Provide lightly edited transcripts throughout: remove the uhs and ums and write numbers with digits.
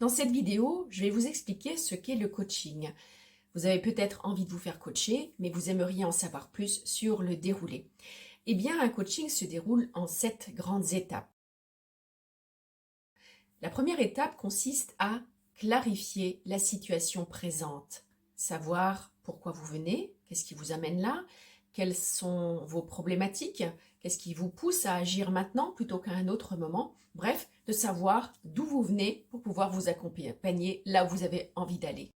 Dans cette vidéo, je vais vous expliquer ce qu'est le coaching. Vous avez peut-être envie de vous faire coacher, mais vous aimeriez en savoir plus sur le déroulé. Eh bien, un coaching se déroule en 7 grandes étapes. La première étape consiste à clarifier la situation présente, savoir pourquoi vous venez, qu'est-ce qui vous amène là, quelles sont vos problématiques, qu'est-ce qui vous pousse à agir maintenant plutôt qu'à un autre moment. Bref, de savoir d'où vous venez pour pouvoir vous accompagner là où vous avez envie d'aller.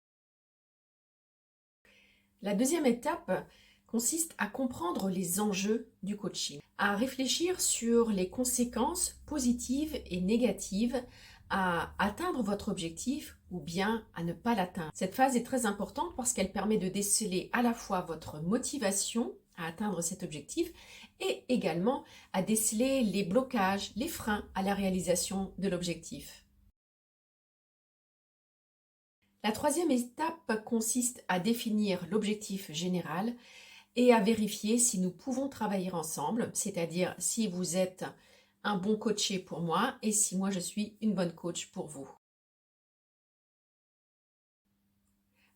La deuxième étape consiste à comprendre les enjeux du coaching, à réfléchir sur les conséquences positives et négatives à atteindre votre objectif ou bien à ne pas l'atteindre. Cette phase est très importante parce qu'elle permet de déceler à la fois votre motivation à atteindre cet objectif et également à déceler les blocages, les freins à la réalisation de l'objectif. La troisième étape consiste à définir l'objectif général et à vérifier si nous pouvons travailler ensemble, c'est-à-dire si vous êtes un bon coaché pour moi et si moi je suis une bonne coach pour vous.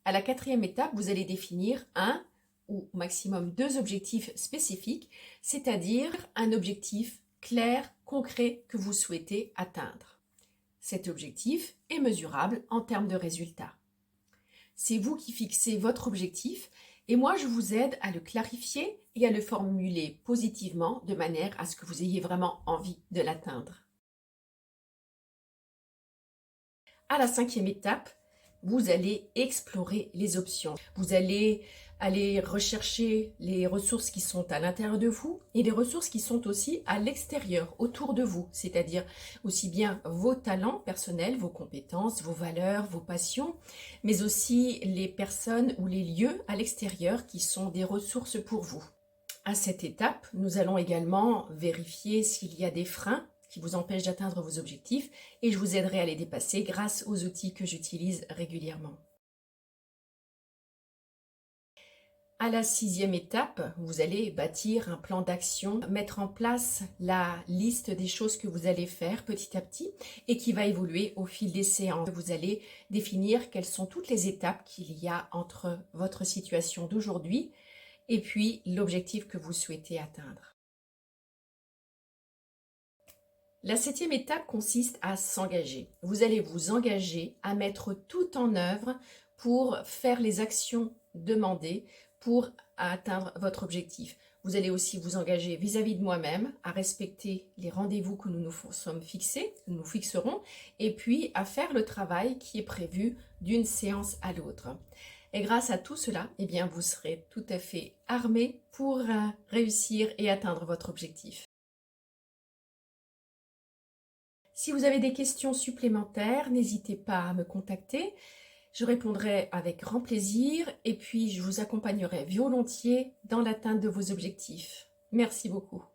À la quatrième étape, vous allez définir un ou maximum 2 objectifs spécifiques, c'est-à-dire un objectif clair, concret que vous souhaitez atteindre. Cet objectif est mesurable en termes de résultats. C'est vous qui fixez votre objectif et moi je vous aide à le clarifier et à le formuler positivement de manière à ce que vous ayez vraiment envie de l'atteindre. À la 5e étape, vous allez explorer les options. Vous allez aller rechercher les ressources qui sont à l'intérieur de vous et les ressources qui sont aussi à l'extérieur, autour de vous, c'est-à-dire aussi bien vos talents personnels, vos compétences, vos valeurs, vos passions, mais aussi les personnes ou les lieux à l'extérieur qui sont des ressources pour vous. À cette étape, nous allons également vérifier s'il y a des freins qui vous empêchent d'atteindre vos objectifs et je vous aiderai à les dépasser grâce aux outils que j'utilise régulièrement. À la 6e étape, vous allez bâtir un plan d'action, mettre en place la liste des choses que vous allez faire petit à petit et qui va évoluer au fil des séances. Vous allez définir quelles sont toutes les étapes qu'il y a entre votre situation d'aujourd'hui et puis l'objectif que vous souhaitez atteindre. La 7e étape consiste à s'engager. Vous allez vous engager à mettre tout en œuvre pour faire les actions demandées pour atteindre votre objectif. Vous allez aussi vous engager vis-à-vis de moi-même à respecter les rendez-vous que nous nous sommes fixés, que nous fixerons, et puis à faire le travail qui est prévu d'une séance à l'autre. Et grâce à tout cela, eh bien, vous serez tout à fait armé pour réussir et atteindre votre objectif. Si vous avez des questions supplémentaires, n'hésitez pas à me contacter. Je répondrai avec grand plaisir et puis je vous accompagnerai volontiers dans l'atteinte de vos objectifs. Merci beaucoup.